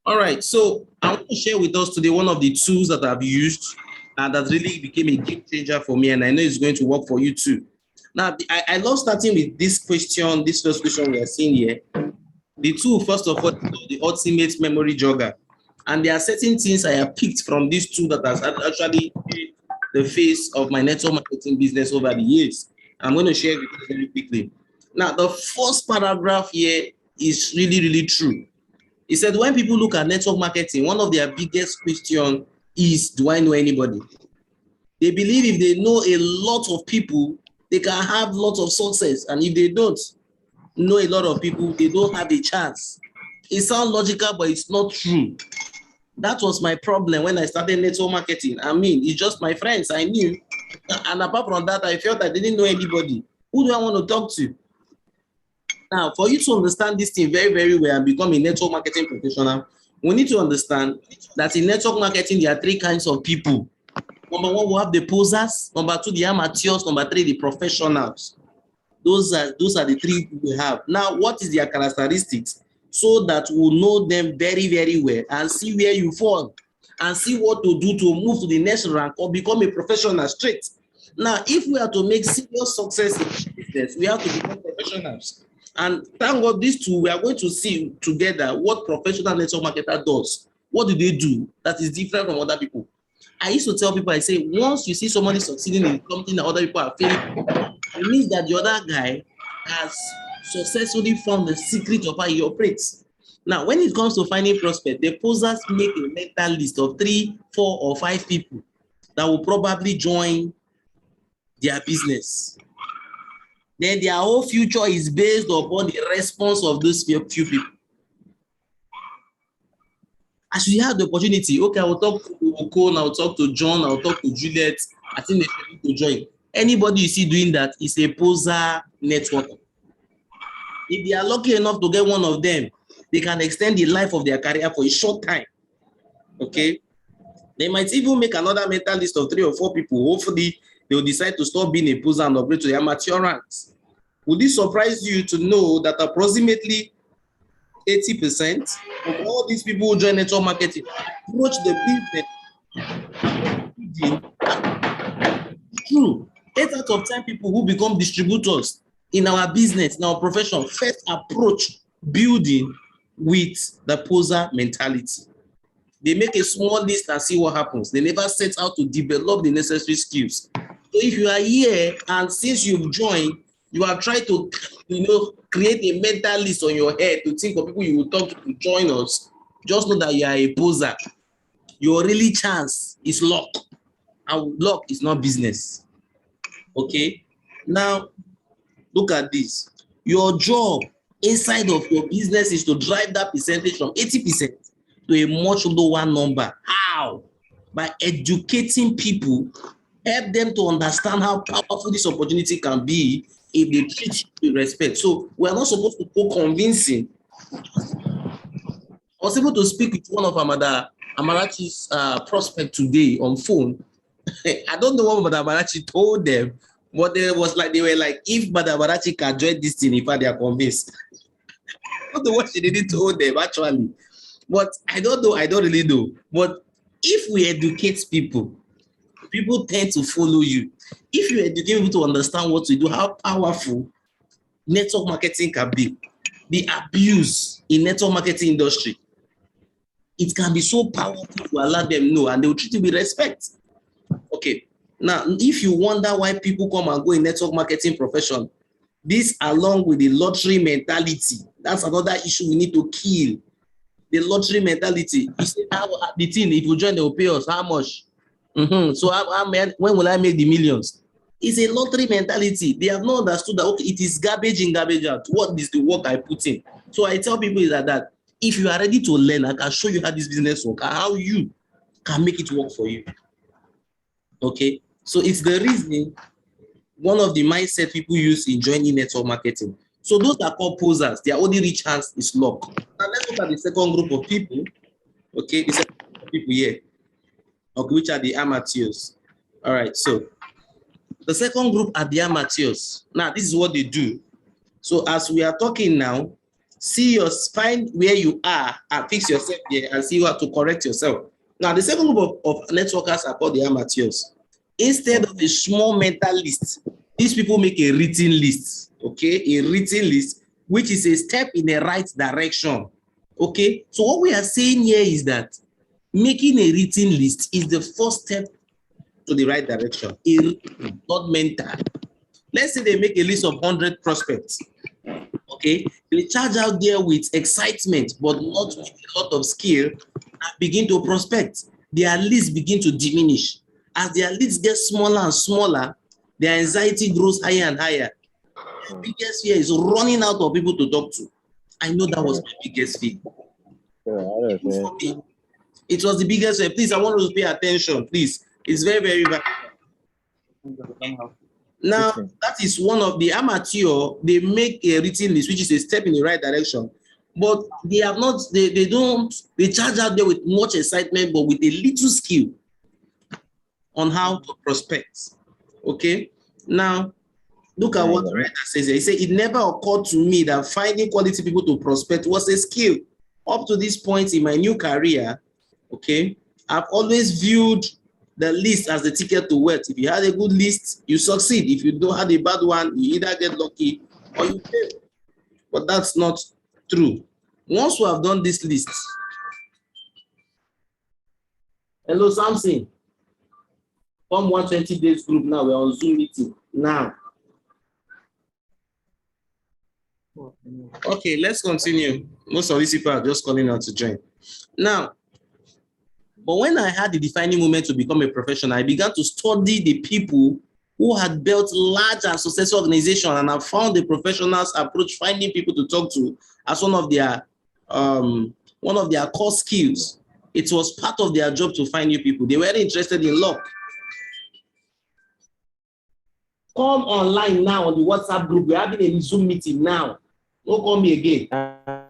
All right, so I want to share with us today one of the tools that I've used and that really became a game changer for me, and I know it's going to work for you too. Now, I love starting with this question, this first question we are seeing here. The tool, first of all, the ultimate memory jogger. And there are certain things I have picked from this tool that has actually changed the face of my network marketing business over the years. I'm going to share it with you very quickly. Now, the first paragraph here is really, really true. He said, when people look at network marketing, one of their biggest questions is, do I know anybody? They believe if they know a lot of people, they can have lots of success. And if they don't know a lot of people, they don't have a chance. It sounds logical, but it's not true. That was my problem when I started network marketing. I mean, it's just my friends I knew. And apart from that, I felt I didn't know anybody. Who do I want to talk to? Now, for you to understand this thing very, very well and become a network marketing professional, we need to understand that in network marketing, there are three kinds of people. Number one, we have the posers. Number two, the amateurs. Number three, the professionals. Those are the three we have. Now, what is their characteristics? So that we'll know them very, very well and see where you fall and see what to do to move to the next rank or become a professional straight. Now, if we are to make serious success in business, we have to become professionals. And thank God, these two, we are going to see together what professional network marketer does. What do they do that is different from other people? I used to tell people, I say, once you see somebody succeeding in something that other people are failing, it means that the other guy has successfully found the secret of how he operates. Now, when it comes to finding prospects, the posers make a mental list of 3, 4, or 5 people that will probably join their business. Then their whole future is based upon the response of those few people. As we have the opportunity, okay, I will talk to Okon, I will talk to John, I will talk to Juliet. I think they need to join. Anybody you see doing that is a poser networker. If they are lucky enough to get one of them, they can extend the life of their career for a short time. Okay? They might even make another mental list of 3 or 4 people. Hopefully, they will decide to stop being a poser and upgrade to the amateur ranks. Would this surprise you to know that approximately 80% of all these people who join network marketing approach the business? True. 8 out of 10 people who become distributors in our business, in our profession, first approach building with the poser mentality. They make a small list and see what happens. They never set out to develop the necessary skills. So if you are here and since you've joined, you have tried to, create a mental list on your head to think of people you will talk to join us, just know that you are a poser. Your really chance is luck, and luck is not business. Okay? Now, look at this. Your job inside of your business is to drive that percentage from 80% to a much lower number. How? By educating people, help them to understand how powerful this opportunity can be if they treat you with respect. So we are not supposed to go convincing. I was able to speak with one of Amarachi's prospect today on phone. I don't know what Amarachi told them, but they were like, if Amarachi can join this thing, if they are convinced. I don't know what she didn't told them actually. But I don't know, I don't really know. But if we educate people, people tend to follow you. If you educate people to understand what to do, how powerful network marketing can be, the abuse in network marketing industry, it can be so powerful to allow them know, and they will treat you with respect. Okay. Now, if you wonder why people come and go in network marketing profession, this along with the lottery mentality, that's another issue we need to kill. The lottery mentality. You say, the thing, if you join, they will pay us how much? So when will I make the millions? It's a lottery mentality. They have not understood that, okay, it is garbage in, garbage out. What is the work I put in? So I tell people is that if you are ready to learn, I can show you how this business works, how you can make it work for you. Okay, so it's the reason, one of the mindset people use in joining network marketing. So those are called posers. Their only real chance is luck. Now let's look at the second group of people. Okay, the second group of people here, okay, which are the amateurs. All right, so the second group are the amateurs. Now, this is what they do. So as we are talking now, find where you are and fix yourself there and see how to correct yourself. Now, the second group of networkers are called the amateurs. Instead of a small mental list, these people make a written list, okay? A written list, which is a step in the right direction, okay? So what we are saying here is that making a written list is the first step to the right direction, not mental. Let's say they make a list of 100 prospects, okay? They charge out there with excitement, but not with a lot of skill, and begin to prospect. Their list begin to diminish. As their leads get smaller and smaller, their anxiety grows higher and higher. The biggest fear is running out of people to talk to. I know that was my biggest fear. For me, it was the biggest fear. Please, I want you to pay attention. Please, it's very, very bad. Now, that is one of the amateur. They make a written list, which is a step in the right direction. But they have not, they charge out there with much excitement, but with a little skill on how to prospect. Okay. Now, look at what the writer says here. He said, it never occurred to me that finding quality people to prospect was a skill. Up to this point in my new career, okay, I've always viewed the list as the ticket to wealth. If you had a good list, you succeed. If you don't have a bad one, you either get lucky or you fail. But that's not true. Once we have done this list, hello, Samson. From 120 days group now, we're on Zoom meeting now. Okay, let's continue. Most of these people are just calling out to join. Now, but when I had the defining moment to become a professional, I began to study the people who had built large and successful organizations, and I found the professionals' approach finding people to talk to as one of their core skills. It was part of their job to find new people. They weren't interested in luck. Come online now on the WhatsApp group. We're having a Zoom meeting now. Don't call me again. All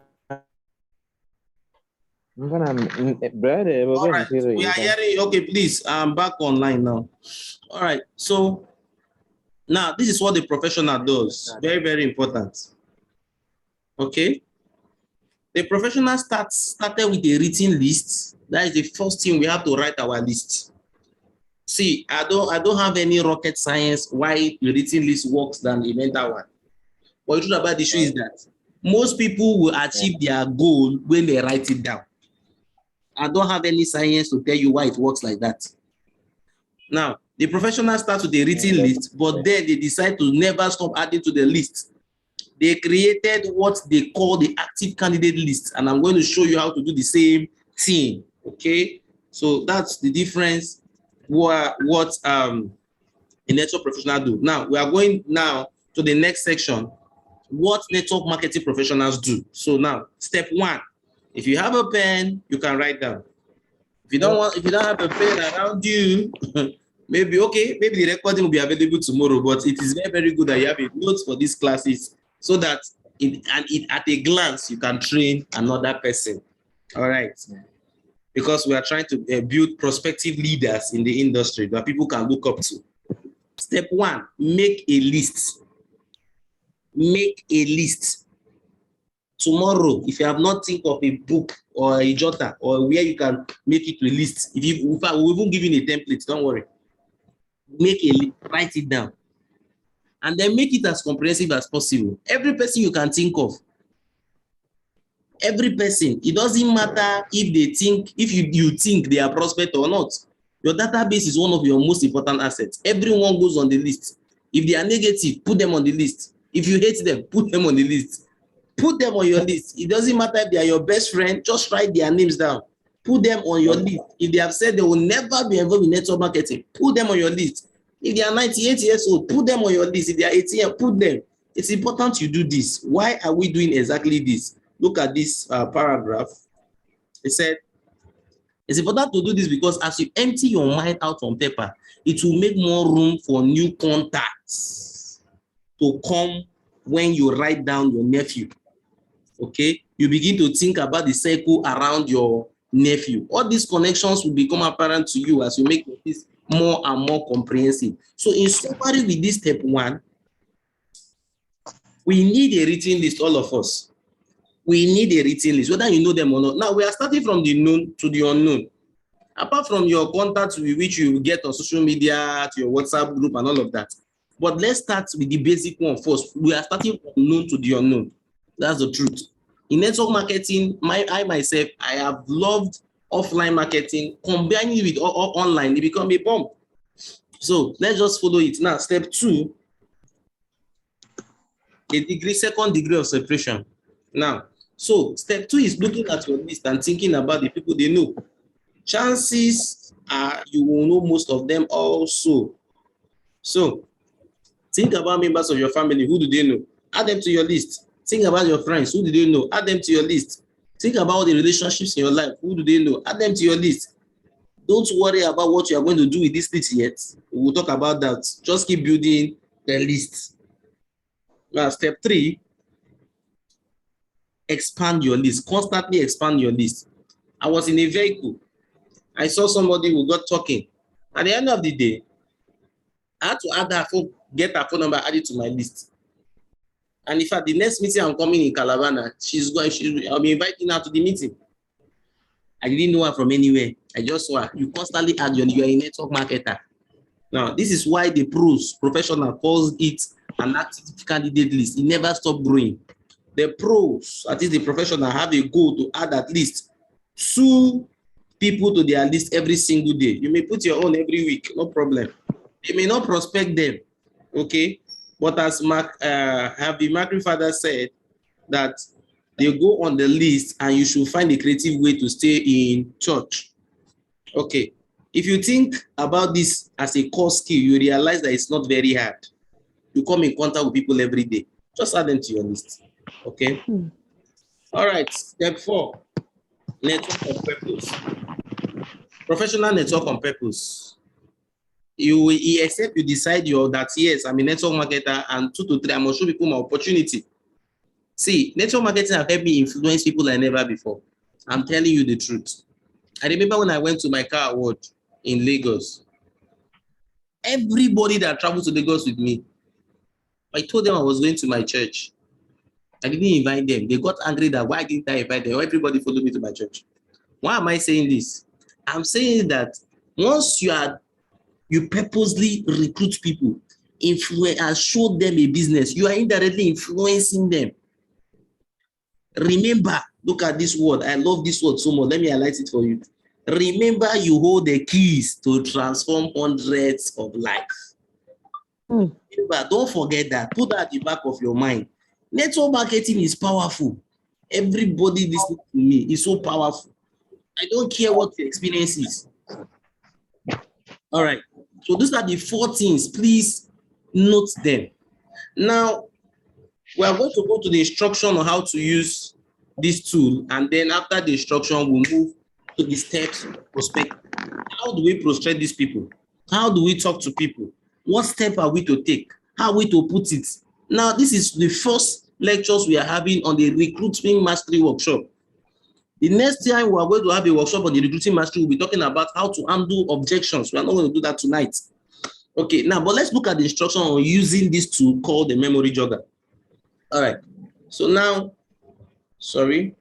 right. We are hearing. Okay, please. I'm back online now. All right. So now this is what the professional does. Very, very important. Okay. The professional started with a written list. That is the first thing we have to write our list. See, I don't have any rocket science why the written list works than a mental one. But the truth about the issue is that most people will achieve their goal when they write it down. I don't have any science to tell you why it works like that. Now, the professionals start with a written list, but then they decide to never stop adding to the list. They created what they call the active candidate list, and I'm going to show you how to do the same thing. Okay, so that's the difference. What a network professional do. Now we are going now to the next section. What network marketing professionals do. So now, step one. If you have a pen, you can write down. If you don't have a pen around you, maybe the recording will be available tomorrow. But it is very, very good that you have a note for these classes, so that at a glance you can train another person. All right. Because we are trying to build prospective leaders in the industry that people can look up to. Step one, make a list. Make a list. Tomorrow, if you have not think of a book or a jotter or where you can make it to a list, we'll even give you a template, don't worry. Make a list, write it down. And then make it as comprehensive as possible. Every person you can think of. Every person, it doesn't matter if you think they are prospect or not. Your database is one of your most important assets. Everyone goes on the list. If they are negative, put them on the list. If you hate them, put them on the list. Put them on your list. It doesn't matter if they are your best friend, just write their names down. Put them on your list. If they have said they will never be involved in network marketing, put them on your list. If they are 98 years old, put them on your list. If they are 18, put them. It's important you do this. Why are we doing exactly this? Look at this paragraph. It said, it's important to do this because as you empty your mind out on paper, it will make more room for new contacts to come when you write down your nephew. Okay? You begin to think about the circle around your nephew. All these connections will become apparent to you as you make this more and more comprehensive. So in summary with this step one, we need a written list, all of us. we need a written list, whether you know them or not. Now, we are starting from the known to the unknown. Apart from your contacts which you get on social media, to your WhatsApp group and all of that. But let's start with the basic one first. We are starting from known to the unknown. That's the truth. In network marketing, I myself, I have loved offline marketing. Combining it with online, it become a bomb. So let's just follow it. Now, step 2, second degree of separation. Now, so step 2 is looking at your list and thinking about the people they know. Chances are you will know most of them also. So think about members of your family. Who do they know? Add them to your list. Think about your friends. Who do they know? Add them to your list. Think about the relationships in your life. Who do they know? Add them to your list. Don't worry about what you are going to do with this list yet. We'll talk about that. Just keep building the list. Now, step 3, expand your list. Constantly expand your list. I was in a vehicle. I saw somebody who got talking. At the end of the day, I had to add her phone, get her phone number, add it to my list. And in fact, the next meeting I'm coming in Calabar, I'll be inviting her to the meeting. I didn't know her from anywhere. I just saw her. You constantly add you are a network marketer. Now, this is why the professional calls it an active candidate list. It never stops growing. The pros, at least the professional, have a goal to add at least 2 people to their list every single day. You may put your own every week, no problem. They may not prospect them, okay? But as Harvey Father said, that they go on the list and you should find a creative way to stay in touch. Okay, if you think about this as a core skill, you realize that it's not very hard. You come in contact with people every day. Just add them to your list, okay? All right, step 4, network on purpose. Professional network on purpose. Except you decide that yes, I'm a network marketer, and 2 to 3, I must show people my opportunity. See, network marketing have helped me influence people like never before. I'm telling you the truth. I remember when I went to my car award in Lagos. Everybody that traveled to Lagos with me, I told them I was going to my church. I didn't invite them. They got angry that why didn't I invite them? Everybody followed me to my church. Why am I saying this? I'm saying that once you purposely recruit people, influence and show them a business, you are indirectly influencing them. Remember, look at this word. I love this word so much. Let me highlight it for you. Remember, you hold the keys to transform hundreds of lives. Remember, don't forget that. Put that at the back of your mind. Network marketing is powerful. Everybody listening to me is so powerful. I don't care what your experience is. All right. So these are the 4 things. Please note them. Now, we are going to go to the instruction on how to use this tool, and then after the instruction, we'll move to the steps prospect. How do we prospect these people? How do we talk to people? What step are we to take? How are we to put it? Now, this is the first lectures we are having on the recruitment mastery workshop. The next time we are going to have a workshop on the recruiting mastery, we'll be talking about how to handle objections. We are not going to do that tonight. Okay, now, but let's look at the instruction on using this tool called the memory jogger. All right, so now, sorry.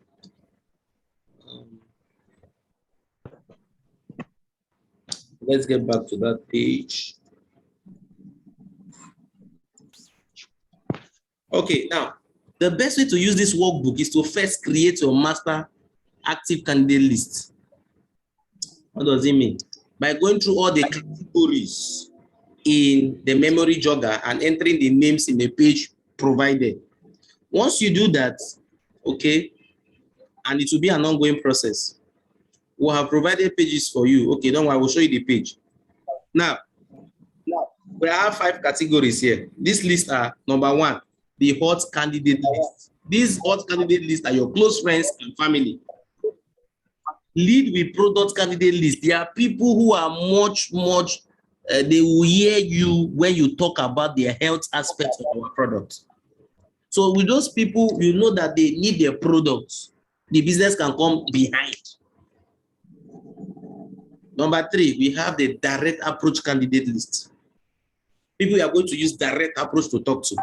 Let's get back to that page. Okay, now, the best way to use this workbook is to first create your master active candidate list. What does it mean? By going through all the categories in the memory jogger and entering the names in the page provided. Once you do that, okay, and it will be an ongoing process. We'll have provided pages for you. Okay, don't worry, I will show you the page. Now, we have 5 categories here. These lists are, number 1, the hot candidate list. These hot candidate lists are your close friends and family. Lead with product candidate list. There are people who are much, they will hear you when you talk about the health aspects of our product. So with those people, you know that they need their products. The business can come behind. Number 3, we have the direct approach candidate list. People are going to use direct approach to talk to.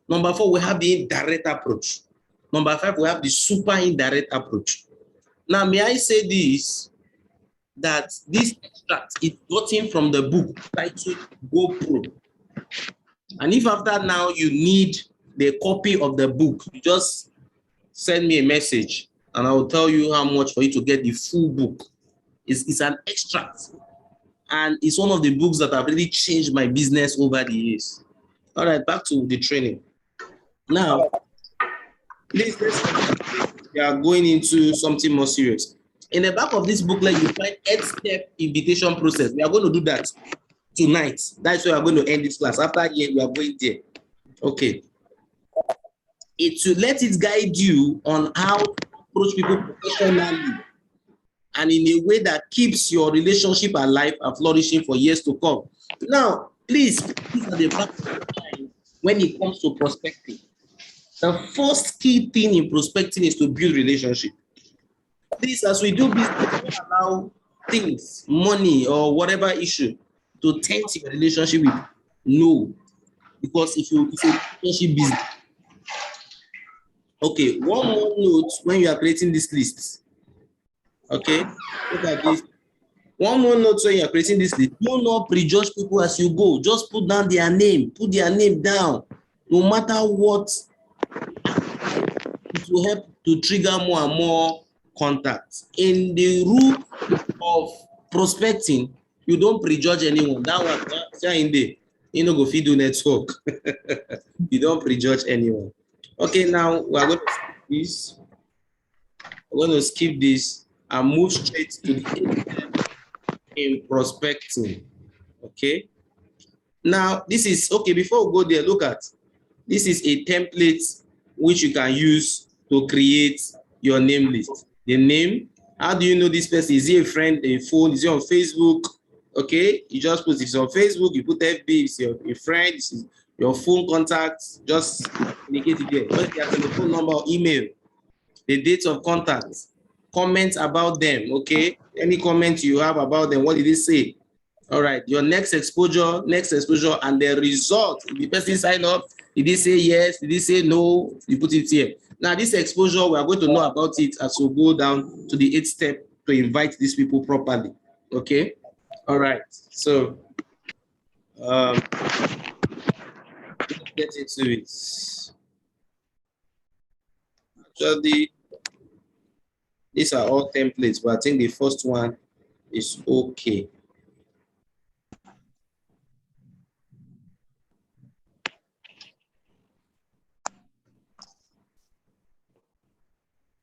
Number 4, we have the indirect approach. Number 5, we have the super indirect approach. Now, may I say this, that this extract is gotten from the book titled Go Pro. And if after now you need the copy of the book, you just send me a message and I will tell you how much for you to get the full book. It's an extract. And it's one of the books that have really changed my business over the years. All right, back to the training. Now, please, we are going into something more serious. In the back of this booklet, you find 8-step invitation process. We are going to do that tonight. That's why we are going to end this class. After here, we are going there. Okay. It to let it guide you on how to approach people professionally and in a way that keeps your relationship alive and flourishing for years to come. Now, please, these are the back of the mind when it comes to prospecting. The first key thing in prospecting is to build relationship. Please, as we do business, don't allow things, money, or whatever issue to taint your relationship with. No, because if it's a relationship business. Okay, one more note when you are creating this list. Okay, look at this. One more note when you are creating this list. Do not prejudge people as you go. Just put down their name. Put their name down. No matter what, it will help to trigger more and more contacts. In the rule of prospecting, you don't prejudge anyone. That one, in there, you know, go feed do network. You don't prejudge anyone. Okay, now we are going to skip this. We're going to skip this and move straight to the in prospecting. Okay. Now, this is okay. Before we go there, look at this is a template which you can use to create your name list. The name. How do you know this person? Is he a friend, a phone? Is he on Facebook? Okay, you just put it on Facebook, you put FB, it's your friend, it's your phone contacts, just indicate it there. What's their telephone number or email? The date of contact, comment about them, okay? Any comment you have about them, what did they say? All right, your next exposure, and the result. If the person sign up, did they say yes? Did they say no? You put it here. Now, this exposure, we are going to know about it as we go down to the 8th step to invite these people properly, okay? All right, so let's get into it. Actually, these are all templates, but I think the first one is okay.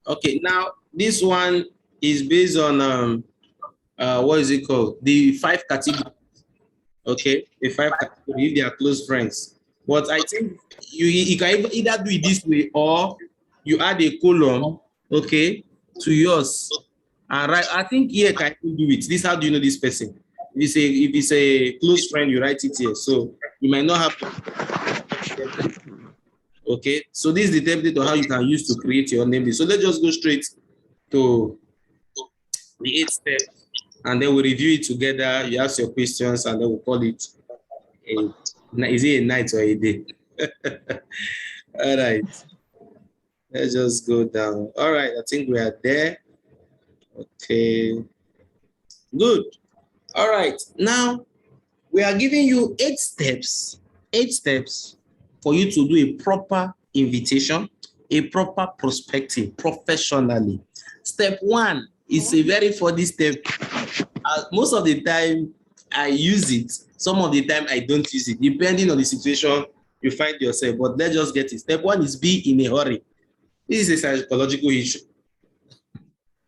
Okay, now this one is based on what is it called? The 5 categories. Okay, the 5 categories if they are close friends. But I think you can either do it this way or you add a column, okay, to yours. And right, I think here can you do it. This how do you know this person? If it's a close friend, you write it here. So you might not have to. Okay, so this is the template of how you can use to create your name list. So let's just go straight to the 8th step, and then we'll review it together. You ask your questions, and then we'll call it is it a night or a day? All right. Let's just go down. All right, I think we are there. Okay. Good. All right. Now we are giving you 8 steps. 8 steps for you to do a proper invitation, a proper prospecting professionally. Step 1 is a very funny step. Most of the time I use it. Some of the time I don't use it, depending on the situation you find yourself. But let's just get it. Step 1 is be in a hurry. This is a psychological issue.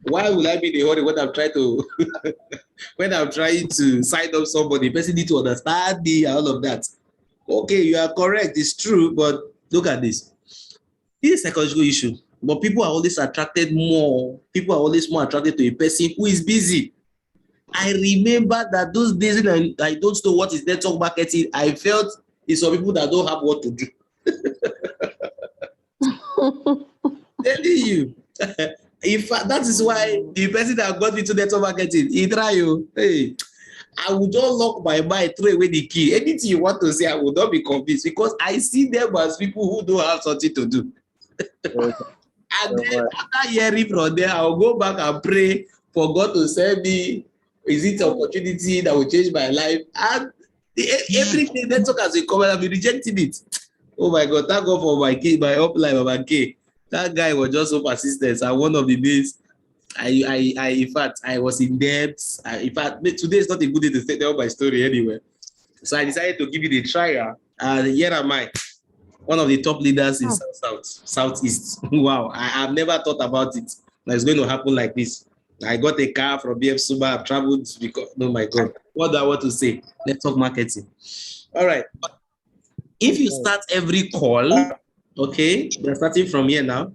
Why will I be in a hurry when I'm trying to sign up somebody? The person needs to understand me and all of that. Okay, you are correct. It's true, but look at this. This is a psychological issue, but people are always attracted more. People are always more attracted to a person who is busy. I remember that those days when I don't know what is network marketing, I felt it's some people that don't have what to do. Telling you. In fact, that is why the person that got me to network marketing, he try you. Hey, I would just lock my mind, throw away the key. Anything you want to say, I will not be convinced because I see them as people who don't have something to do. And then after hearing from there, I'll go back and pray for God to send me. Is it opportunity that will change my life? And every day network has a comment, I've been rejecting it. Oh my God, thank God for my kid, my upline of my kid. That guy was just so persistent. And one of the days, in fact, I was in debt. In fact, today is not a good day to tell my story anyway. So I decided to give it a try. And here am I, one of the top leaders in Southeast. Wow, I've never thought about it. That it's going to happen like this. I got a car from BF Suba. I've traveled because, oh my God, what do I want to say? Network marketing. All right. If you start every call, okay, we're starting from here now.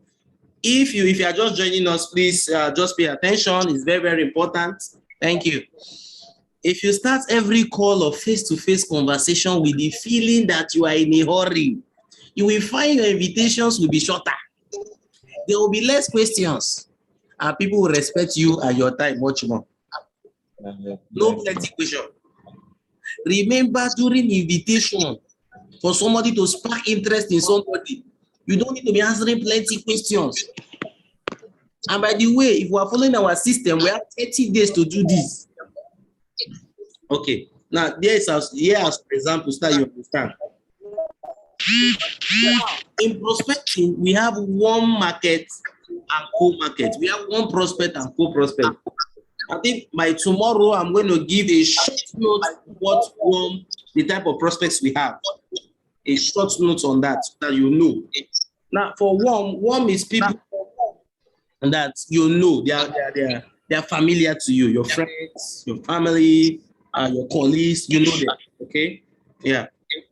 If you are just joining us, please just pay attention. It's very, very important. Thank you. If you start every call or face-to-face conversation with the feeling that you are in a hurry, you will find your invitations will be shorter. There will be less questions, and people will respect you and your time much more. No plenty question. Remember, during invitation, for somebody to spark interest in somebody, you don't need to be answering plenty questions. And by the way, if we are following our system, we have 30 days to do this. Okay. Now, here as example, so that you understand. In prospecting, we have warm market and cold market. We have one prospect and co-prospect. I think by tomorrow, I'm going to give a short note what the type of prospects we have. A short note on that, so that you know. Now, for warm is people that you know, they are familiar to you, your friends, your family, your colleagues, you know them. Okay, yeah.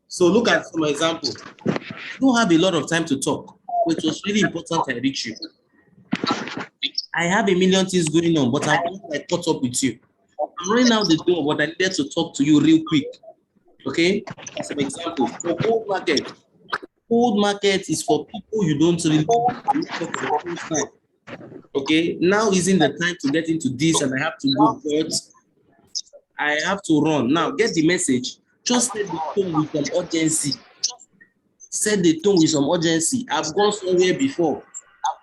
So look at some example. You don't have a lot of time to talk, which was really important. I reach you. I have a million things going on, but I'm not caught up with you. I'm running out the door, but I needed to talk to you real quick. Okay, as an example, for cold market. Cold market is for people you don't really know. Okay, now isn't the time to get into this, and I have to go, but I have to run. Now, get the message. Just set the tone with some urgency. Set the tone with some urgency. I've gone somewhere before,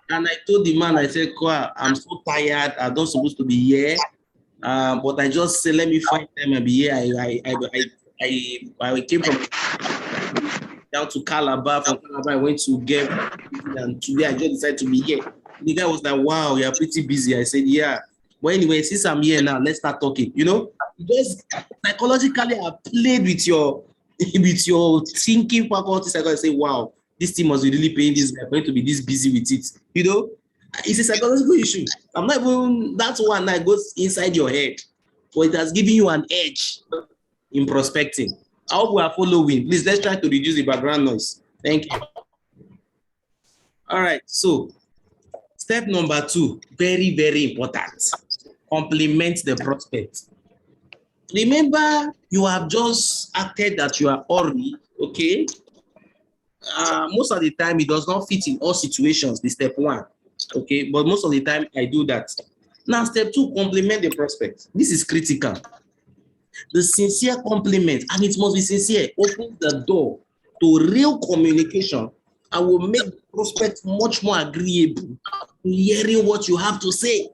and I told the man, I said, Kwa, I'm so tired. I'm not supposed to be here, but I just said, let me find time and be here. I came from down to Calabar. From Calabar, I went to get, and today I just decided to be here. The guy was like, wow, you're pretty busy. I said, yeah. But anyway, since I'm here now, let's start talking. You know, just psychologically, I played with your thinking faculty. I say, wow, this team must be really paying this guy for him to be this busy with it. You know, it's a psychological issue. I'm not even, that's one that goes inside your head. So it has given you an edge in prospecting. I hope we are following. Please, let's try to reduce the background noise. Thank you. All right, so step number 2, very, very important. Compliment the prospect. Remember, you have just acted that you are hurry, okay? Most of the time, it does not fit in all situations, the step 1, okay? But most of the time, I do that. Now, step 2, compliment the prospect. This is critical. The sincere compliment, and it must be sincere, opens the door to real communication and will make the prospect much more agreeable to hearing what you have to say.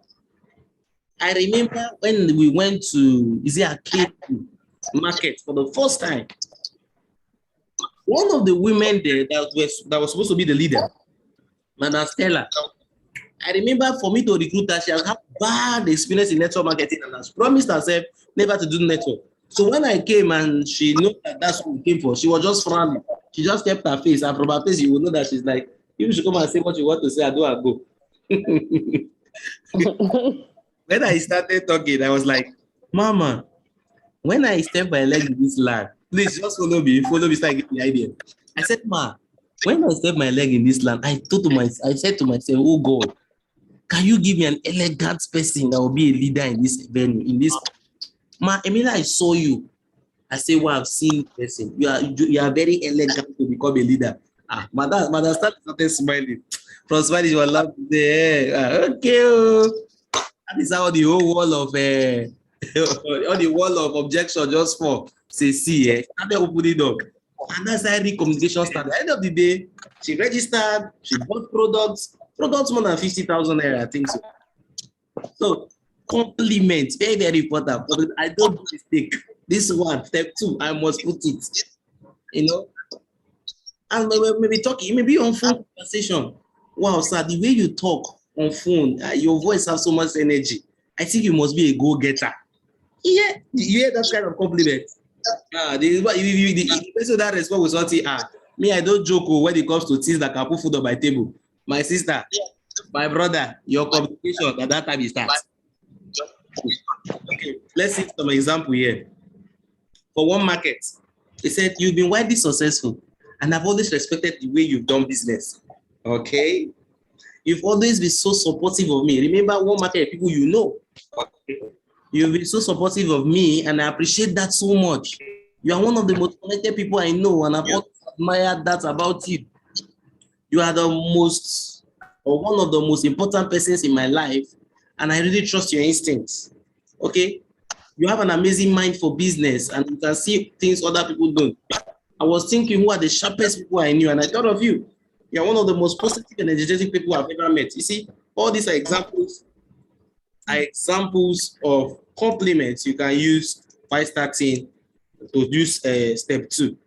I remember when we went to Arcade Market for the first time, one of the women there that was supposed to be the leader, Madam Stella, I remember for me to recruit her, she has had bad experience in network marketing and has promised herself never to do network. So when I came and she knew that that's what we came for, she was just frowning. She just kept her face, and from her face, you will know that she's like, you should come and say what you want to say, I do, I go. When I started talking, I was like, Mama, when I step my leg in this land, please just follow me, start getting the idea. I said, Ma, when I step my leg in this land, I said to myself, oh God, can you give me an elegant person that will be a leader in this venue, in this? Ma, Emilia, I saw you. I say, well, I've seen this person. You are very elegant to become a leader. Madam started smiling. From smiling, she was laughing. Okay. That is how the whole wall of all the wall of objection just for say, see, started opening up. And that's how the communication started. At the end of the day, she registered, she bought products Product more than 50,000 naira, I think so. So compliment, very, very important. I don't do mistake. This one, step 2, I must put it. You know, and maybe talking, maybe on phone conversation. Wow, sir, the way you talk on phone, your voice has so much energy. I think you must be a go-getter. Yeah, you hear that kind of compliment. The person that responds with something, me, I don't joke when it comes to things that can put food on my table. My sister, my brother, your communication at that time it starts. Okay, let's see some example here. For one market, he said, you've been widely successful and I've always respected the way you've done business. Okay. You've always been so supportive of me. Remember, one market people you know. Okay. You've been so supportive of me and I appreciate that so much. You are one of the most connected people I know and I've always admired that about you. You are the most, or one of the most important persons in my life and I really trust your instincts. Okay. You have an amazing mind for business and you can see things other people don't. I was thinking who are the sharpest people I knew and I thought of you. You're one of the most positive and energetic people I've ever met. You see, all these are examples of compliments you can use by starting to use step 2.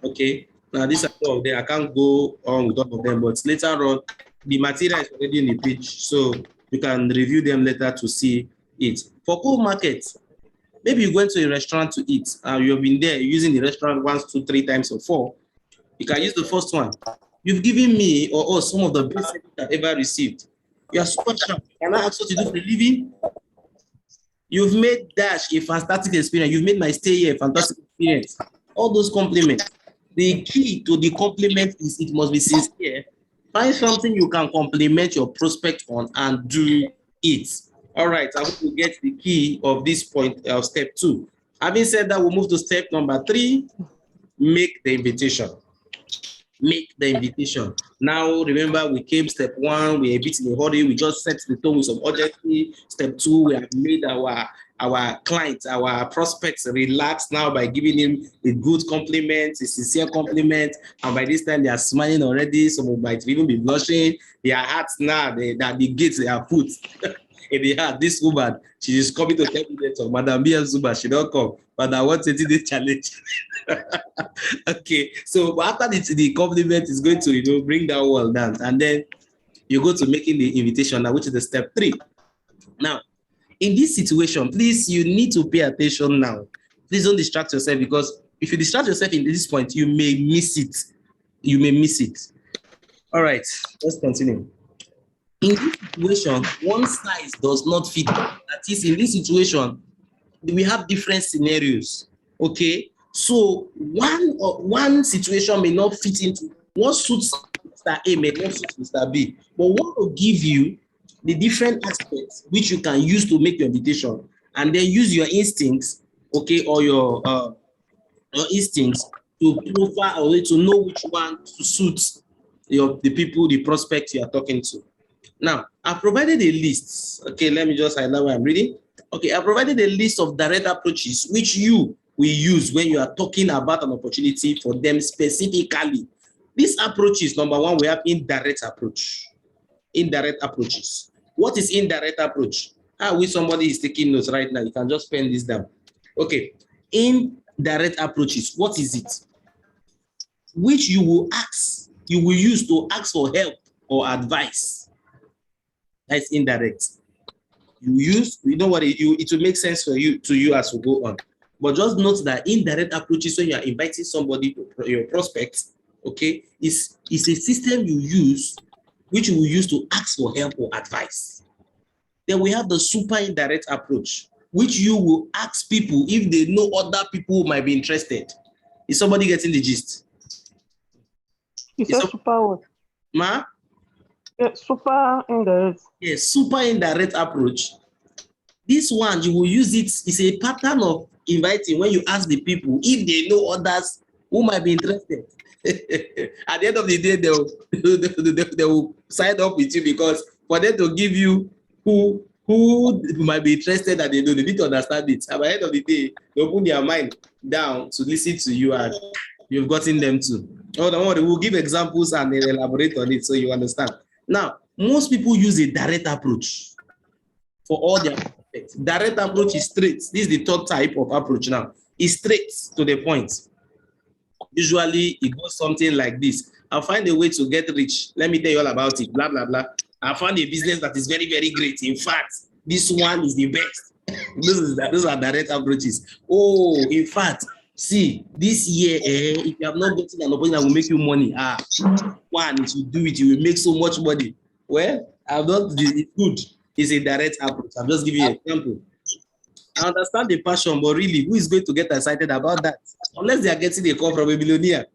Okay, now these are all of them. I can't go on with all of them, but later on, the material is already in the page, so you can review them later to see it. For co-market, maybe you went to a restaurant to eat and you've been there using the restaurant 1, 2, 3 times or 4. You can use the first one. You've given me or us some of the best I've ever received. You are super sharp. Can I ask what you do for a living? You've made Dash a fantastic experience. You've made my stay here a fantastic experience. All those compliments. The key to the compliment is it must be sincere. Find something you can compliment your prospect on and do it. All right, I hope you get the key of this point of step 2. Having said that, we'll move to step number 3, make the invitation. Make the invitation. Now, remember, we came step 1, we are a bit in a hurry, we just set the tone with some urgency. Step 2, we have made our clients, our prospects relax now by giving him a good compliment, a sincere compliment, and by this time they are smiling already. Some might even be blushing. Their hearts now, the gates they are put. In the heart, this woman, she is coming to 10 minutes of Madam B. Zuba, she don't come, but I want 30-day challenge. Okay, so after the compliment is going to bring that wall down, and then you go to making the invitation now, which is the step 3. Now, in this situation, please, you need to pay attention now. Please don't distract yourself, because if you distract yourself in this point, you may miss it. You may miss it. All right, let's continue. In this situation, one size does not fit. That is, in this situation, we have different scenarios. Okay, so one situation may not fit into what suits Mr. A may not suit Mr. B, but what will give you the different aspects which you can use to make your invitation, and then use your instincts, okay, or your instincts to profile or to know which one to suit the people, the prospects you are talking to. Now, I provided a list. Okay, let me just highlight what I'm reading. Okay, I provided a list of direct approaches which you will use when you are talking about an opportunity for them specifically. These approaches, number 1, we have indirect approach. Indirect approaches. What is indirect approach? If somebody is taking notes right now, you can just pen this down. Okay, indirect approaches. What is it? Which you will use to ask for help or advice. That's indirect. You know what, it will make sense to you as we go on. But just note that indirect approaches, when you are inviting somebody to your prospects, okay, is a system you use, which you will use to ask for help or advice. Then we have the super indirect approach, which you will ask people if they know other people who might be interested. Is somebody getting the gist? It's a super what? Ma? Yeah, super indirect. Yes, super indirect approach. This one, you will use it, it's a pattern of inviting when you ask the people if they know others who might be interested. At the end of the day, they will sign up with you, because for them to give you who might be interested and they know, they need to understand it. And by the end of the day, they open their mind down to listen to you, and you've gotten them to. Oh, don't worry, we'll give examples and then elaborate on it so you understand. Now, most people use a direct approach for all their prospects. Direct approach is straight. This is the third type of approach now. It's straight to the point. Usually, it goes something like this. I'll find a way to get rich. Let me tell you all about it. Blah, blah, blah. I found a business that is very, very great. In fact, this one is the best. Those are direct approaches. Oh, in fact, see, this year, if you have not gotten an opportunity that will make you money, one, if you do it, you will make so much money. Well, I've not, it's good. It's a direct approach. I'm just giving you an example. I understand the passion, but really, who is going to get excited about that? Unless they are getting a call from a billionaire.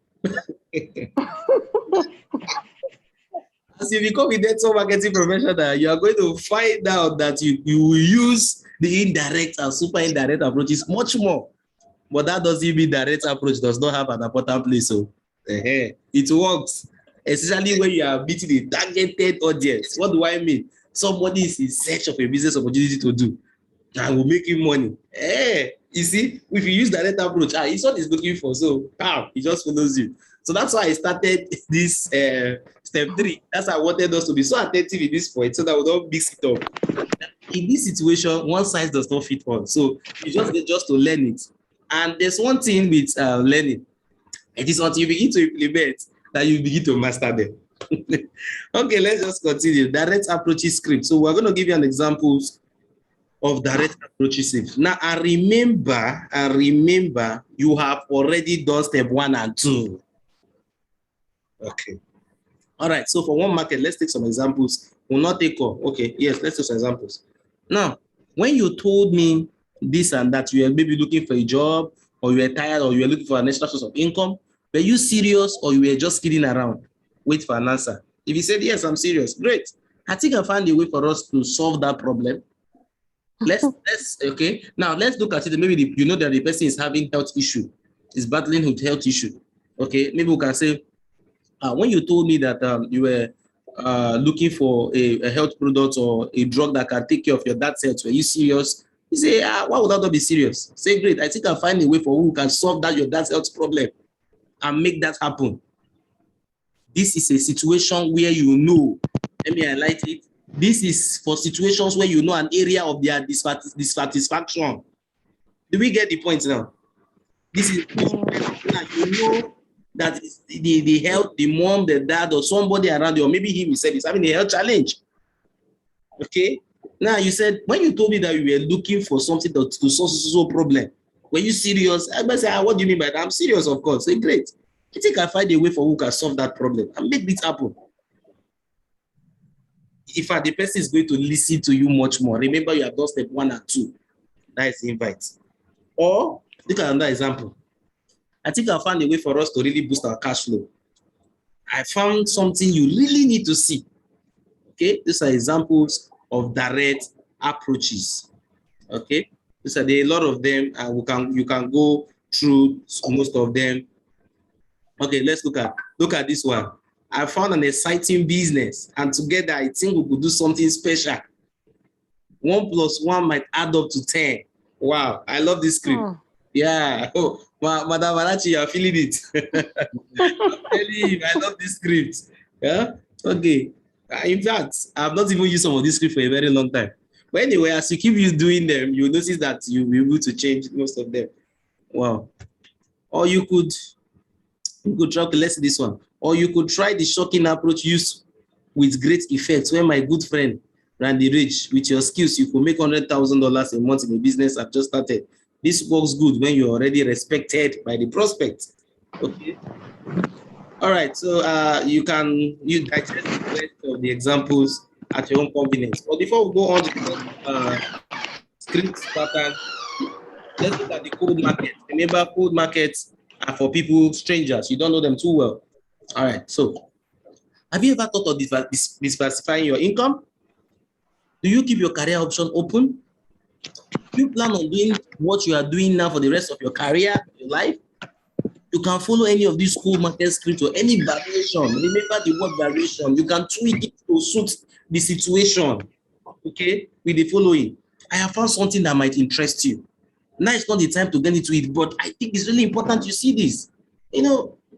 As you become a network marketing professional, you are going to find out that you will use the indirect and super indirect approaches much more. But that doesn't mean direct approach does not have an important place. So it works, especially when you are meeting a targeted audience. What do I mean? Somebody is in search of a business opportunity to do and will make him money. You see, if you use direct approach, it's what he's looking for. So he just follows you. So that's why I started this step 3. That's why I wanted us to be so attentive in this point so that we don't mix it up. In this situation, one size does not fit all. So you just get to learn it. And there's one thing with learning. It is until you begin to implement that you begin to master them. Okay, let's just continue. Direct approaches script. So we're going to give you an example of direct approaches. Now, I remember you have already done step 1 and 2. Okay. All right. So for one market, let's take some examples. We'll not take all. Okay. Yes, let's take some examples. Now, when you told me this and that, you were maybe looking for a job, or you were tired, or you were looking for an extra source of income, were you serious, or you were just kidding around? Wait for an answer. If you said, yes, I'm serious, great. I think I found a way for us to solve that problem. Let's okay. Now let's look at it. Maybe you know that the person is having health issue, is battling with health issue. Okay, maybe we can say, when you told me that you were looking for a health product or a drug that can take care of your dad's health, were you serious? You say, why would that not be serious? Say, great. I think I'll find a way for who can solve that your dad's health problem and make that happen. This is a situation where you know. Let me highlight it. This is for situations where you know an area of their dissatisfaction. Do we get the point now? This is you know that the health, the mom, the dad, or somebody around you, or maybe him himself is having a health challenge. Okay. Now you said when you told me that you were looking for something to solve so problem, were you serious? I must say, what do you mean by that? I'm serious, of course. Say, great. I think I find a way for who can solve that problem and make this happen. In fact, the person is going to listen to you much more. Remember, you have done step 1 and 2. That is the invite. Or look at another example. I think I found a way for us to really boost our cash flow. I found something you really need to see. Okay, these are examples of direct approaches. Okay, there are a lot of them, and you can go through most of them. Okay, let's look at this one. I found an exciting business, and together I think we could do something special. 1 + 1 might add up to 10. Wow, I love this script. Yeah. Oh, Madam Marachi, you are feeling it. I'm telling you, I love this script. Yeah. Okay. In fact, I've not even used some of this script for a very long time. But anyway, as you keep doing them, you'll notice that you'll be able to change most of them. Wow. Or you could try, let's see this one. Or you could try the shocking approach used with great effect. When my good friend Randy Rich, with your skills, you could make $100,000 a month in a business I've just started. This works good when you're already respected by the prospect. Okay. All right. So you digest the rest of the examples at your own convenience. But before we go on to the script pattern, let's look at the cold market. Remember, cold markets are for people, strangers. You don't know them too well. All right. So have you ever thought of diversifying your income? Do you keep your career option open? Do you plan on doing what you are doing now for the rest of your career, your life? You can follow any of these cold market scripts or any variation. Remember the word variation. You can tweak it to suit the situation. Okay, with the following. I have found something that might interest you. Now it's not the time to get into it, but I think it's really important you see this.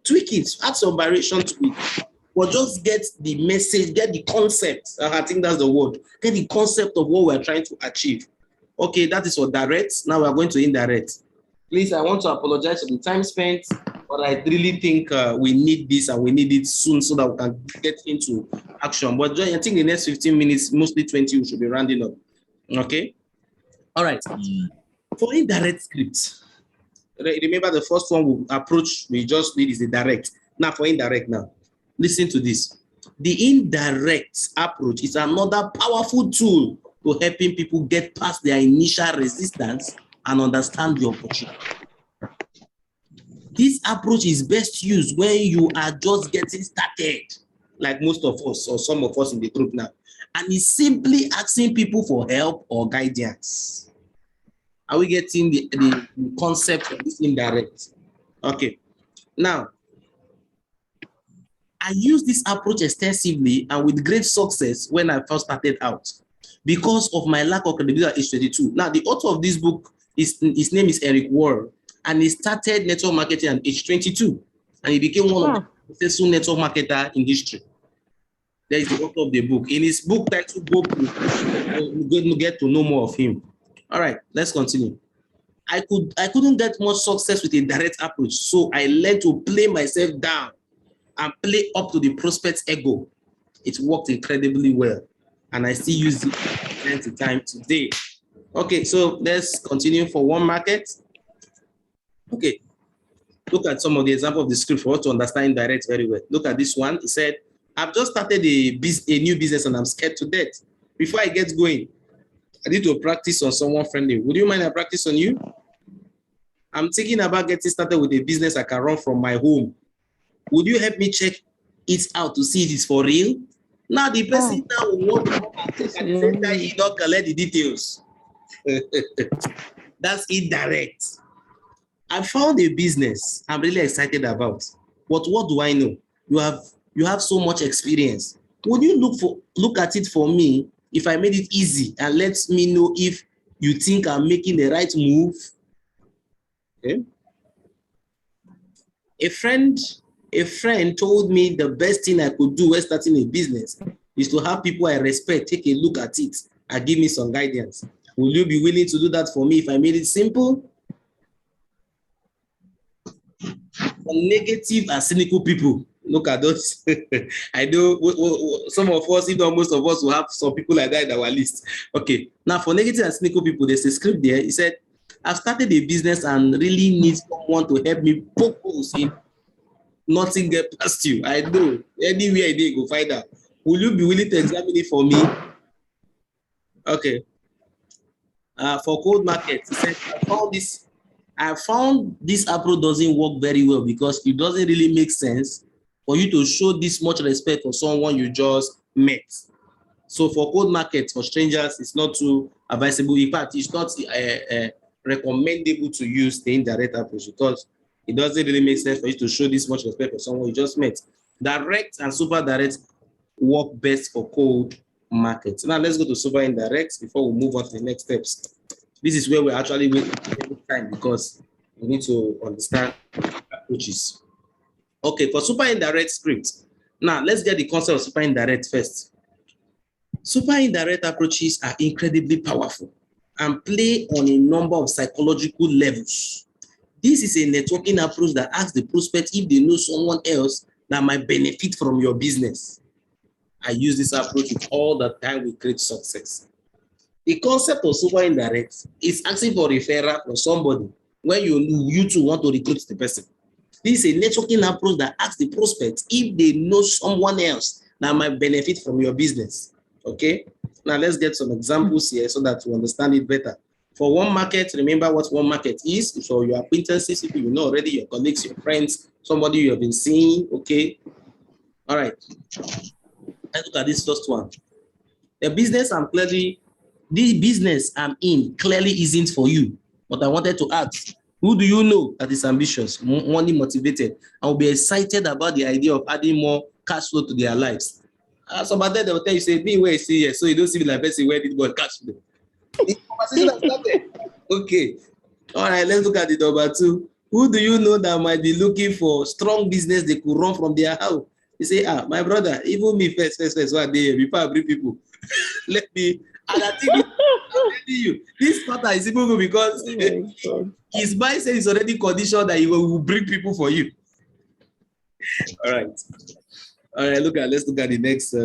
Tweak it, add some variation to it. but just get the message, get the concept. I think that's the word. Get the concept of what we're trying to achieve. Okay, that is for direct. Now we're going to indirect. Please, I want to apologize for the time spent, but I really think we need this and we need it soon so that we can get into action. But I think the next 15 minutes, mostly 20, we should be rounding up. Okay? All right. For indirect scripts, remember the first one we just did is the direct. Now for indirect now, listen to this. The indirect approach is another powerful tool to helping people get past their initial resistance and understand the opportunity. This approach is best used when you are just getting started, like most of us or some of us in the group now, and it's simply asking people for help or guidance. Are we getting the concept of this indirect? Okay. Now, I used this approach extensively and with great success when I first started out because of my lack of credibility at age 22. Now, the author of this book, his name is Eric Ward, and he started network marketing at age 22, and he became one of the successful network marketers in history. There is the author of the book. In his book titled Go, we're going to get to know more of him. All right, let's continue. I couldn't get much success with a direct approach, so I learned to play myself down and play up to the prospect's ego. It worked incredibly well, and I still use it time to time today. Okay, so let's continue for one market. Okay, look at some of the example of the script for us to understand direct very well. Look at this one. It said, I've just started a new business and I'm scared to death. Before I get going, I need to practice on someone friendly. Would you mind I practice on you? I'm thinking about getting started with a business I can run from my home. Would you help me check it out to see if it's for real? Now the person now will want to and he don't collect the details. That's indirect. I found a business I'm really excited about. But what do I know? You have so much experience. Would you look at it for me if I made it easy and let me know if you think I'm making the right move? Okay. A friend told me the best thing I could do when starting a business is to have people I respect take a look at it and give me some guidance. Will you be willing to do that for me if I made it simple? For negative and cynical people, look at those. I know some of us, if not most of us, will have some people like that in our list. Okay, now for negative and cynical people, there's a script there. He said, I've started a business and really need someone to help me poke holes in. Nothing get past you. I know. Anywhere they go find out. Will you be willing to examine it for me? Okay. For cold market, he said, I found this approach doesn't work very well because it doesn't really make sense for you to show this much respect for someone you just met. So for cold market, for strangers, it's not too advisable. In fact, it's not recommendable to use the indirect approach because it doesn't really make sense for you to show this much respect for someone you just met. Direct and super direct work best for cold markets. Now let's go to super indirect before we move on to the next steps. This is where we're actually wasting time because we need to understand approaches. Okay, for super indirect scripts. Now let's get the concept of super indirect first. Super indirect approaches are incredibly powerful and play on a number of psychological levels. This is a networking approach that asks the prospect if they know someone else that might benefit from your business. I use this approach all the time with great success. The concept of super indirect is asking for referral from somebody when you two want to recruit the person. This is a networking approach that asks the prospect if they know someone else that might benefit from your business. Okay, now let's get some examples here so that you understand it better. For one market, remember what one market is. So your acquaintances, people you know already, your colleagues, your friends, somebody you have been seeing. Okay, all right. Let's look at this first one. The business I'm in clearly isn't for you. But I wanted to ask, who do you know that is ambitious, money motivated, and will be excited about the idea of adding more cash flow to their lives? So by then they will tell you, say, me where you see here, so you don't see me like person where did God cash flow. The conversation has started. Okay. All right, let's look at the number two. Who do you know that might be looking for strong business they could run from their house? You say, my brother, even me first, one day before I bring people, let me, and I think I'm telling you, this pattern is even good because Oh my God. his mindset is already conditioned that he will bring people for you. All right. All right, let's look at the next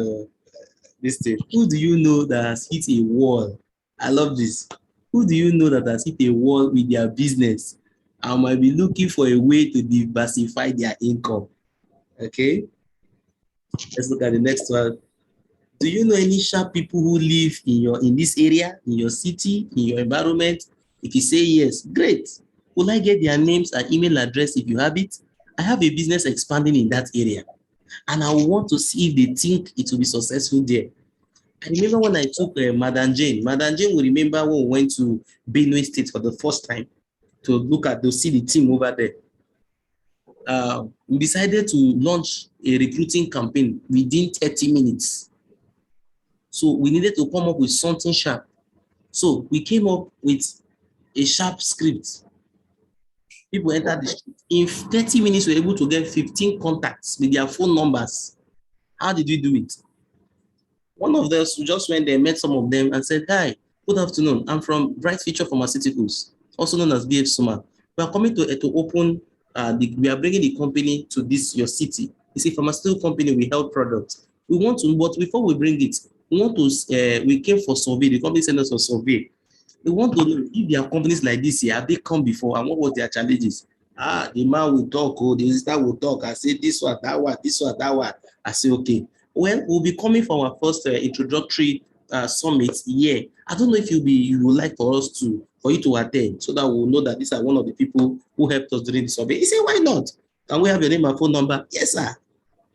this thing. Who do you know that has hit a wall? I love this. Who do you know that has hit a wall with their business and might be looking for a way to diversify their income? Okay, let's look at the next one. Do you know any sharp people who live in this area, in your city, in your environment? If you say yes, great. Will I get their names and email address if you have it? I have a business expanding in that area, and I want to see if they think it will be successful there. I remember when I took Madam Jane. Madam Jane will remember when we went to Benue State for the first time to see the team over there. We decided to launch a recruiting campaign within 30 minutes. So we needed to come up with something sharp. So we came up with a sharp script. People entered the street. In 30 minutes, we were able to get 15 contacts with their phone numbers. How did we do it? One of us just went there, met some of them and said, hi, good afternoon. I'm from Bright Future Pharmaceuticals, also known as BF Suma. We are coming to open, we are bringing the company to your city. It's a pharmaceutical company, we help products. We want to, but before we bring it, we came for survey, the company sent us for survey. We want to know if there are companies like this here, have they come before and what was their challenges? The man will talk, the sister will talk. I say this one, that one, this one, that one. I say, okay. Well, we'll be coming for our first introductory summit here. I don't know if you would like for you to attend so that we'll know that these are one of the people who helped us during the survey. He said, why not? Can we have your name and phone number? Yes, sir.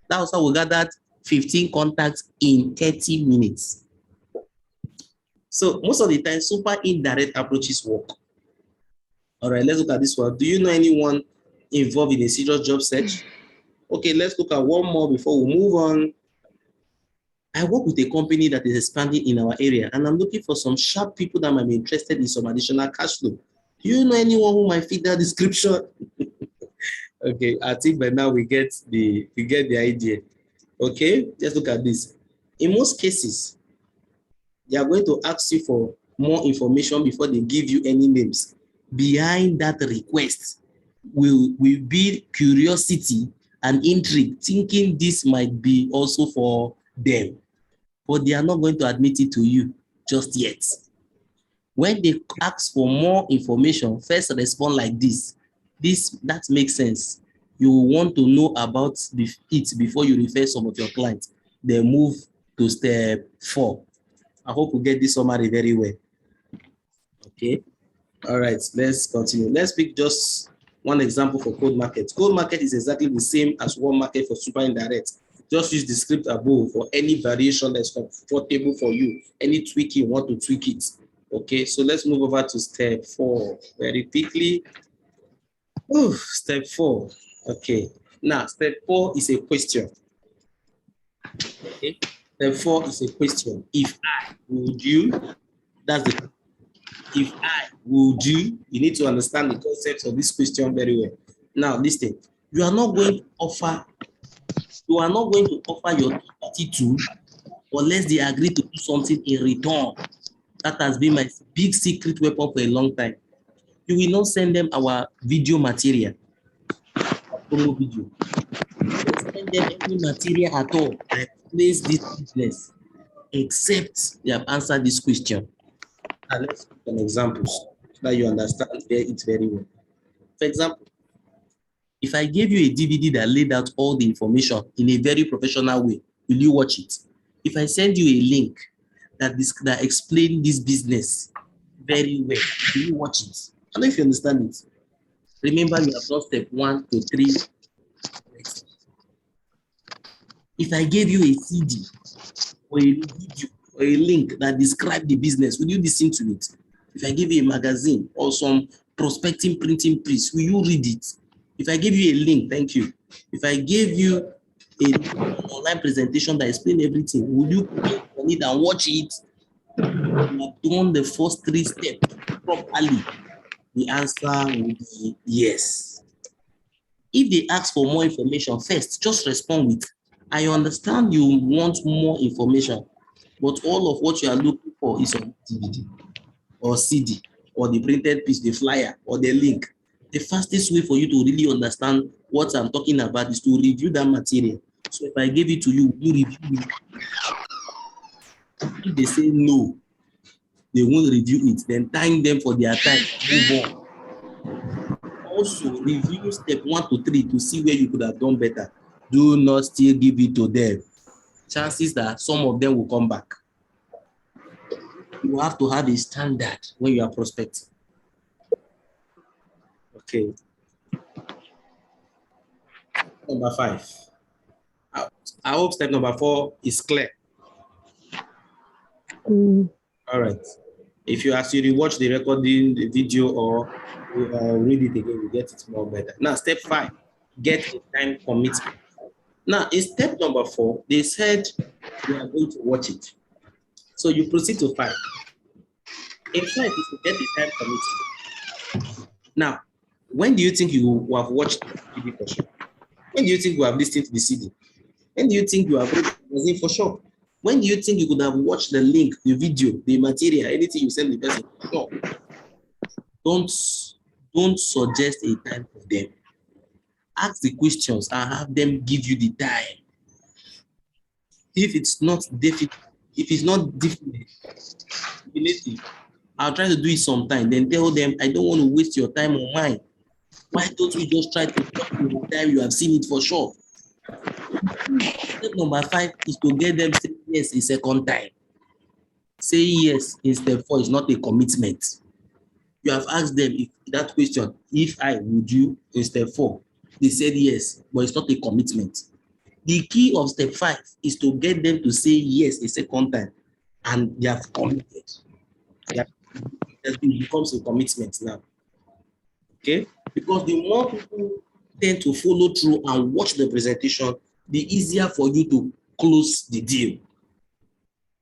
That was how we gathered 15 contacts in 30 minutes. So most of the time, super indirect approaches work. All right, let's look at this one. Do you know anyone involved in a serious job search? Okay, let's look at one more before we move on. I work with a company that is expanding in our area, and I'm looking for some sharp people that might be interested in some additional cash flow. Do you know anyone who might fit that description? Okay, I think by now we get the idea. Okay, let's look at this. In most cases, they are going to ask you for more information before they give you any names. Behind that request will be curiosity and intrigue, thinking this might be also for them. But they are not going to admit it to you just yet. When they ask for more information, first respond like this. That makes sense. You want to know about it before you refer some of your clients. Then move to step 4. I hope you get this summary very well. Okay. All right, let's continue. Let's pick just one example for cold market. Cold market is exactly the same as warm market for super indirect. Just use the script above for any variation that's comfortable for you. Any tweaking, you want to tweak it. Okay, so let's move over to step 4 very quickly. Step 4. Okay, now step 4 is a question. Okay, step 4 is a question. If I would you, that's the if I would you need to understand the concept of this question very well. Now, listen, you are not going to offer your attitude unless they agree to do something in return. That has been my big secret weapon for a long time. You will not send them our video material, our promo video. Don't send them any material at all that explains this business, except they have answered this question. Now, let's put some examples so that you understand it very well. For example, if I gave you a DVD that laid out all the information in a very professional way, will you watch it? If I send you a link that explains this business very well, will you watch it? I don't know if you understand it. Remember, you have done step 1 to 3. If I gave you a CD or a video or a link that describes the business, will you listen to it? If I give you a magazine or some prospecting printing piece, will you read it? If I give you a link, thank you. If I gave you an online presentation that explains everything, will you click on it and watch it? You have done the first 3 steps properly. The answer will be yes. If they ask for more information, first, just respond with I understand you want more information, but all of what you are looking for is on DVD or CD or the printed piece, the flyer or the link. The fastest way for you to really understand what I'm talking about is to review that material. So if I give it to you, you review it. If they say no, they won't review it, then thank them for their time, move on. Also, review step 1 to 3 to see where you could have done better. Do not still give it to them. Chances that some of them will come back. You have to have a standard when you are prospecting. Okay. Number 5. I hope step number 4 is clear. All right. If you actually watch the recording, the video, or read it again, you get it more better. Now, step 5, get a time commitment. Now, in step number 4, they said we are going to watch it. So you proceed to 5. In 5 is to get a time commitment. Now, when do you think you have watched the TV for sure? When do you think you have listened to the CD? When do you think you have read the magazine for sure? When do you think you could have watched the link, the video, the material, anything you send the person? No. Don't suggest a time for them. Ask the questions and have them give you the time. If it's not definitive, I'll try to do it sometime. Then tell them, I don't want to waste your time on mine. Why don't we just try to talk to the time you have seen it for sure? Step number 5 is to get them say yes a second time. Say yes in step 4 is not a commitment. You have asked them that question, if I would you in step 4. They said yes, but it's not a commitment. The key of step 5 is to get them to say yes a second time, and they have committed. It becomes a commitment now. Okay? Because the more people tend to follow through and watch the presentation, the easier for you to close the deal.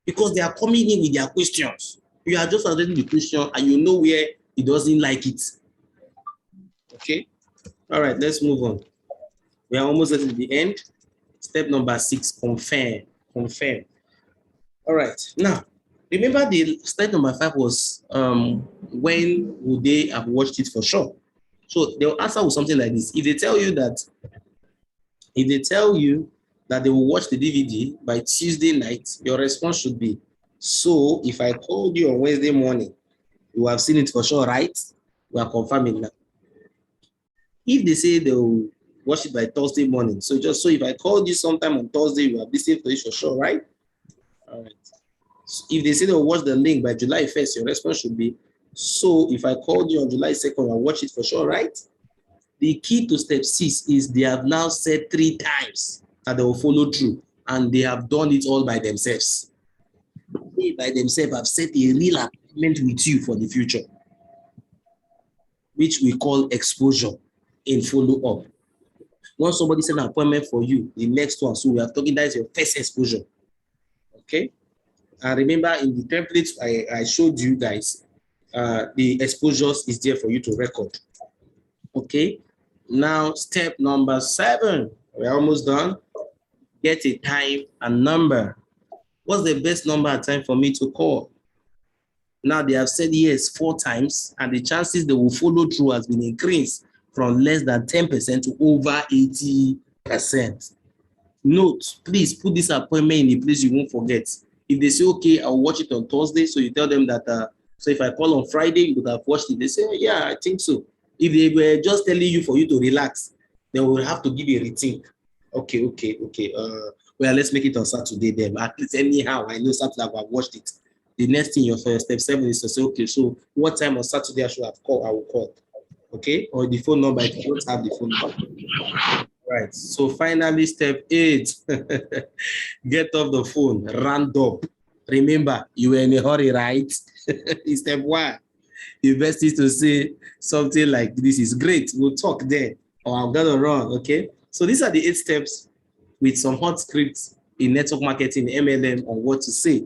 Because they are coming in with their questions. You are just answering the question and you know where he doesn't like it. Okay? All right, let's move on. We are almost at the end. Step number 6, confirm. Confirm. All right. Now, remember the step number 5 was when would they have watched it for sure? So they'll answer with something like this. If they tell you that they will watch the DVD by Tuesday night, your response should be, so if I called you on Wednesday morning, you have seen it for sure, right? We are confirming now. If they say they'll watch it by Thursday morning, so just so if I called you sometime on Thursday, you have listened to it for sure, right? All right. So if they say they'll watch the link by July 1st, your response should be, so if I called you on July 2nd, I'll watch it for sure, right? The key to step 6 is they have now said 3 times that they will follow through, and they have done it all by themselves. They by themselves have set a real appointment with you for the future, which we call exposure in follow-up. Once somebody set an appointment for you, the next one, so we are talking that is your first exposure. Okay? And remember in the template I showed you guys, the exposures is there for you to record. Okay? Now, step number 7, we're almost done. Get a time and number. What's the best number and time for me to call? Now they have said yes 4 times, and the chances they will follow through has been increased from less than 10% to over 80%. Note, please put this appointment in a place you won't forget. If they say, okay, I'll watch it on Thursday, so you tell them that, so if I call on Friday, you would have watched it. They say, yeah, I think so. If they were just telling you for you to relax, they will have to give you a rethink. Okay. Well, let's make it on Saturday then. At least anyhow, I know Saturday I've watched it. The next thing, your first step 7 is to say, okay, so what time on Saturday I should have called? I will call. Okay, or the phone number if you don't have the phone number. Right. So finally, step 8, get off the phone, round up. Remember, you were in a hurry, right? Step 1. The best is to say something like, this is great, we'll talk then, or I'm gonna run, okay? So these are the 8 steps with some hot scripts in network marketing, MLM, on what to say.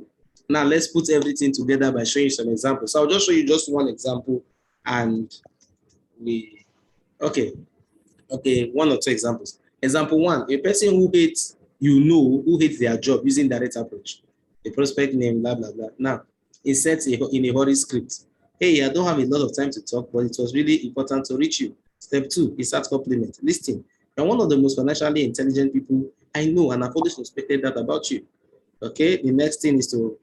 Now let's put everything together by showing you some examples. So I'll just show you just one example, and okay, 1 or 2 examples. Example 1, a person who hates you know who hates their job using direct approach. The prospect name, blah, blah, blah. Now, insert in a hurry script. Hey, I don't have a lot of time to talk, but it was really important to reach you. Step 2, insert compliment. Listen, you're one of the most financially intelligent people I know, and I've always suspected that about you. Okay, the next thing is to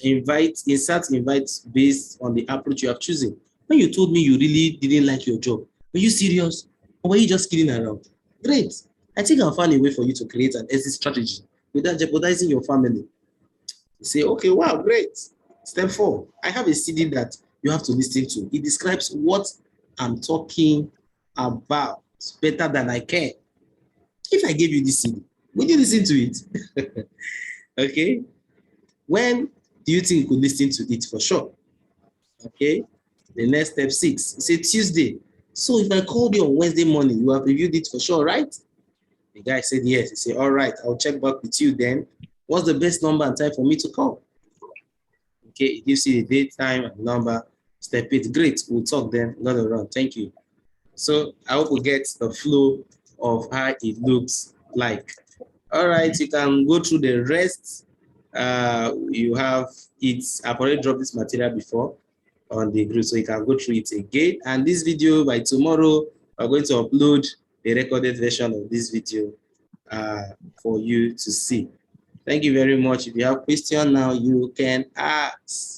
insert invites based on the approach you have chosen. When you told me you really didn't like your job, were you serious? Or were you just kidding around? Great. I think I'll find a way for you to create an exit strategy without jeopardizing your family. You say, okay, wow, great. Step 4, I have a CD that you have to listen to. It describes what I'm talking about better than I can. If I gave you this CD, would you listen to it? Okay. When do you think you could listen to it for sure? Okay. The next step 6, it's a Tuesday. So if I called you on Wednesday morning, you have reviewed it for sure, right? The guy said yes. He said, all right, I'll check back with you then. What's the best number and time for me to call? Okay, it gives you the date, time, and number. Step 8, great. We'll talk then. Not around. Thank you. So I hope we get the flow of how it looks like. All right, you can go through the rest. You have it. I've already dropped this material before on the group, so you can go through it again. And this video, by tomorrow, we're going to upload a recorded version of this video for you to see. Thank you very much. If you have questions now, you can ask.